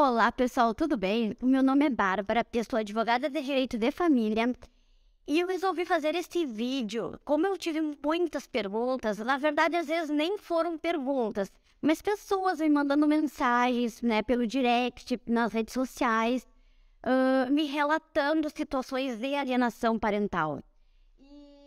Olá, pessoal, tudo bem? O meu nome é Bárbara, eu sou advogada de direito de família e eu resolvi fazer este vídeo. Como eu tive muitas perguntas, na verdade, às vezes nem foram perguntas, mas pessoas me mandando mensagens, né, pelo direct, nas redes sociais, me relatando situações de alienação parental.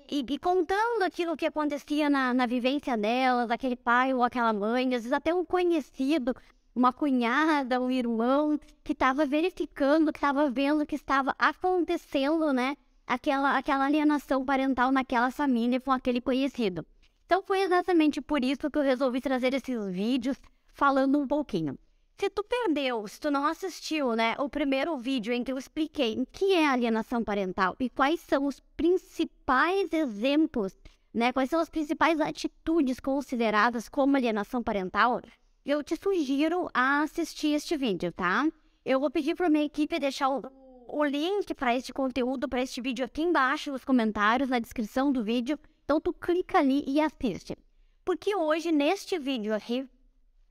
E contando aquilo que acontecia na vivência delas, aquele pai ou aquela mãe, às vezes até um conhecido, uma cunhada, um irmão, que estava verificando, que estava vendo que estava acontecendo, né, aquela alienação parental naquela família com aquele conhecido. Então foi exatamente por isso que eu resolvi trazer esses vídeos falando um pouquinho. Se tu perdeu, se tu não assistiu, né, o primeiro vídeo em que eu expliquei o que é alienação parental e quais são os principais exemplos, né, quais são as principais atitudes consideradas como alienação parental, eu te sugiro a assistir este vídeo, tá? Eu vou pedir para minha equipe deixar o link para este conteúdo, para este vídeo aqui embaixo nos comentários, na descrição do vídeo. Então tu clica ali e assiste. Porque hoje, neste vídeo aqui,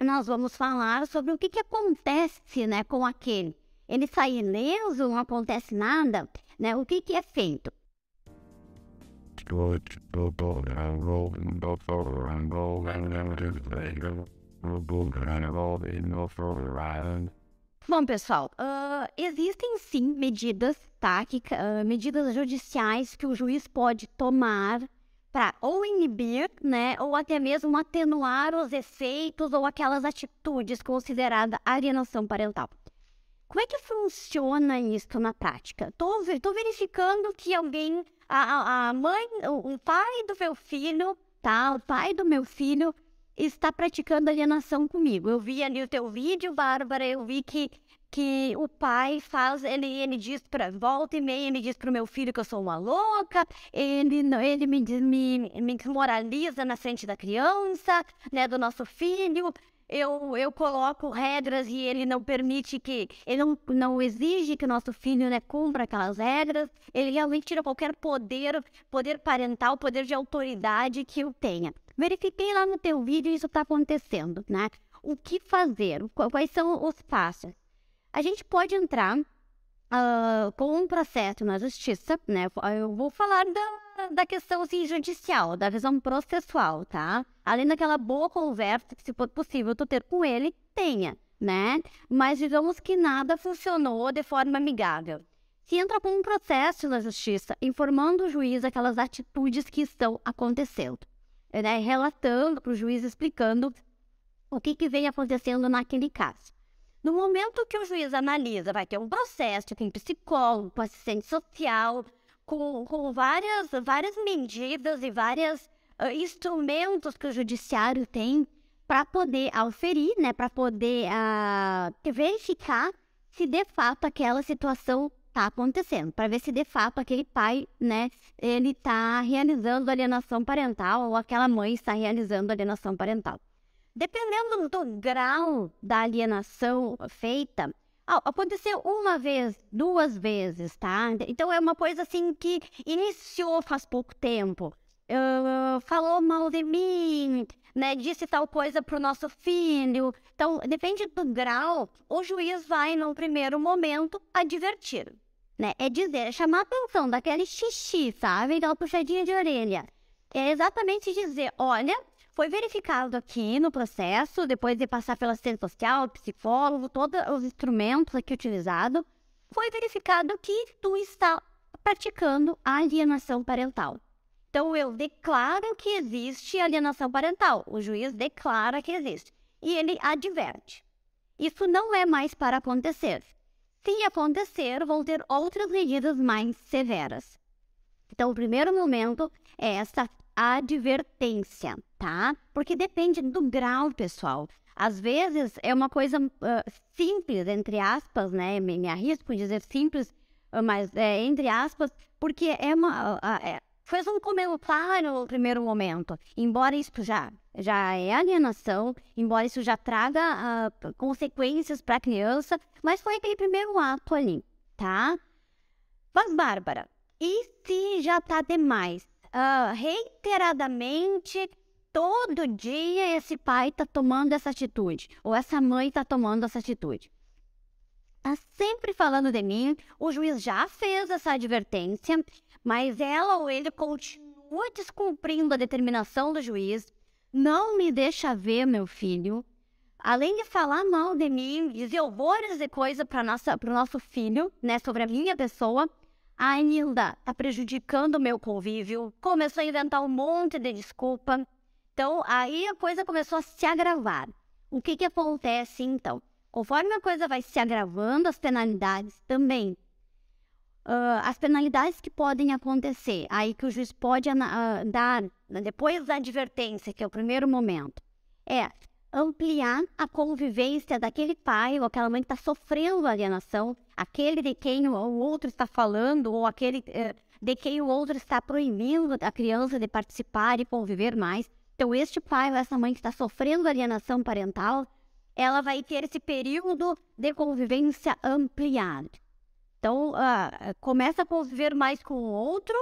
nós vamos falar sobre o que acontece, né, com aquele. Ele sai ileso, não acontece nada, né? O que é feito? Bom, pessoal, existem sim medidas, tá? Medidas judiciais que o juiz pode tomar para ou inibir, né, ou até mesmo atenuar os efeitos ou aquelas atitudes consideradas alienação parental. Como é que funciona isso na prática? Tô verificando que alguém, a mãe, o pai do meu filho, tá? O pai do meu filho está praticando alienação comigo. Eu vi ali o teu vídeo, Bárbara, eu vi que o pai faz, ele diz para volta e meia, ele diz pro meu filho que eu sou uma louca, ele me desmoraliza na frente da criança, né, do nosso filho. Eu coloco regras e ele não permite ele não exige que o nosso filho, né, cumpra aquelas regras. Ele realmente tira qualquer poder parental, poder de autoridade que eu tenha. Verifiquei lá no teu vídeo e isso está acontecendo, né? O que fazer? Quais são os passos? A gente pode entrar com um processo na justiça, né? Eu vou falar da questão assim, judicial, da visão processual, tá? Além daquela boa conversa que, se for possível tu ter com ele, tenha, né? Mas digamos que nada funcionou de forma amigável. Se entra com um processo na justiça, informando o juiz aquelas atitudes que estão acontecendo, né? Relatando para o juiz, explicando o que vem acontecendo naquele caso. No momento que o juiz analisa, vai ter um processo, tem psicólogo, com assistente social, com várias medidas e vários instrumentos que o judiciário tem para poder auferir, né, para poder verificar se de fato aquela situação está acontecendo, para ver se de fato aquele pai, né, ele está realizando alienação parental ou aquela mãe está realizando alienação parental. Dependendo do grau da alienação feita, aconteceu uma vez, duas vezes, tá? Então é uma coisa assim que iniciou faz pouco tempo. Falou mal de mim, né? Disse tal coisa pro nosso filho. Então, depende do grau, o juiz vai, no primeiro momento, advertir, né? É dizer, é chamar a atenção daquele xixi, sabe? Aquela puxadinha de orelha. É exatamente dizer, olha, foi verificado aqui no processo, depois de passar pela assistente social, psicólogo, todos os instrumentos aqui utilizados, foi verificado que tu está praticando a alienação parental. Então, eu declaro que existe alienação parental. O juiz declara que existe. E ele adverte. Isso não é mais para acontecer. Se acontecer, vão ter outras medidas mais severas. Então, o primeiro momento é essa advertência, tá? Porque depende do grau, pessoal. Às vezes é uma coisa simples, entre aspas, né? Me arrisco em dizer simples, mas entre aspas, porque fez um comentário no primeiro momento. Embora isso já é alienação, embora isso já traga consequências para a criança, mas foi aquele primeiro ato ali, tá? Mas, Bárbara, e se já tá demais? Reiteradamente, todo dia esse pai tá tomando essa atitude, ou essa mãe tá tomando essa atitude. tá sempre falando de mim, o juiz já fez essa advertência, mas ela ou ele continua descumprindo a determinação do juiz, não me deixa ver meu filho, além de falar mal de mim, dizer horrores de coisa para o nosso filho, né, sobre a minha pessoa, ainda tá prejudicando o meu convívio, começou a inventar um monte de desculpa. Então, aí a coisa começou a se agravar. O que acontece, então? Conforme a coisa vai se agravando, as penalidades também. As penalidades que podem acontecer, aí que o juiz pode dar, depois da advertência, que é o primeiro momento, é ampliar a convivência daquele pai ou aquela mãe que está sofrendo alienação, aquele de quem o outro está falando, ou aquele de quem o outro está proibindo a criança de participar e conviver mais. Então, este pai ou essa mãe que está sofrendo alienação parental, ela vai ter esse período de convivência ampliado. Então, começa a conviver mais com o outro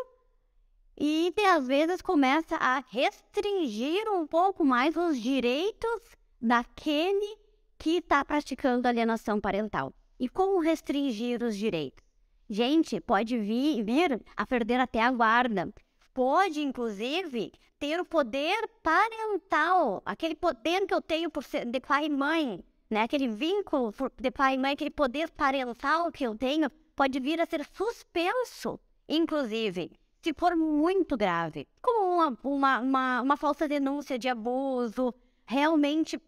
e, às vezes, começa a restringir um pouco mais os direitos daquele que está praticando alienação parental. E como restringir os direitos? Gente, pode vir a perder até a guarda. Pode, inclusive, ter o poder parental, aquele poder que eu tenho por ser de pai e mãe, né? Aquele vínculo de pai e mãe, aquele poder parental que eu tenho, pode vir a ser suspenso, inclusive, se for muito grave, como uma falsa denúncia de abuso, realmente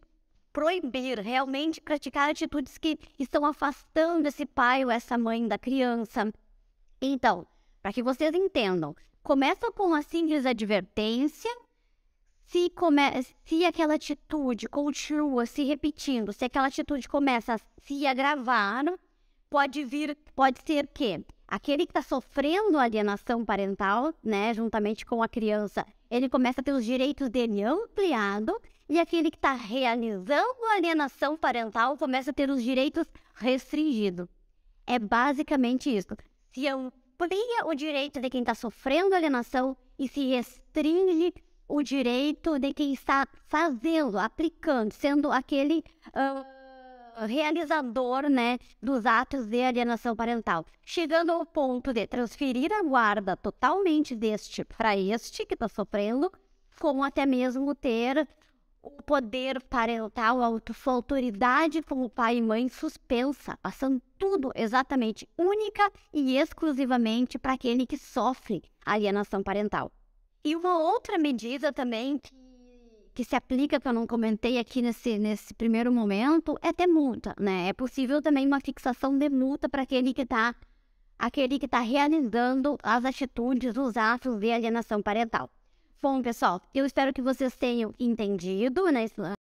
proibir, realmente praticar atitudes que estão afastando esse pai ou essa mãe da criança. Então, para que vocês entendam, começa com a simples advertência. Se aquela atitude continua se repetindo, se aquela atitude começa a se agravar, pode ser que aquele que está sofrendo alienação parental, né, juntamente com a criança, ele começa a ter os direitos dele ampliados, e aquele que está realizando a alienação parental começa a ter os direitos restringidos. É basicamente isso. Se amplia o direito de quem está sofrendo alienação e se restringe o direito de quem está fazendo, aplicando, sendo aquele realizador, né, dos atos de alienação parental. Chegando ao ponto de transferir a guarda totalmente deste para este que está sofrendo, como até mesmo ter o poder parental, sua autoridade como pai e mãe suspensa, passando tudo exatamente única e exclusivamente para aquele que sofre alienação parental. E uma outra medida também que se aplica, que eu não comentei aqui nesse primeiro momento, é ter multa, né? É possível também uma fixação de multa para aquele que está realizando as atitudes, os atos de alienação parental. Bom, pessoal, eu espero que vocês tenham entendido, né,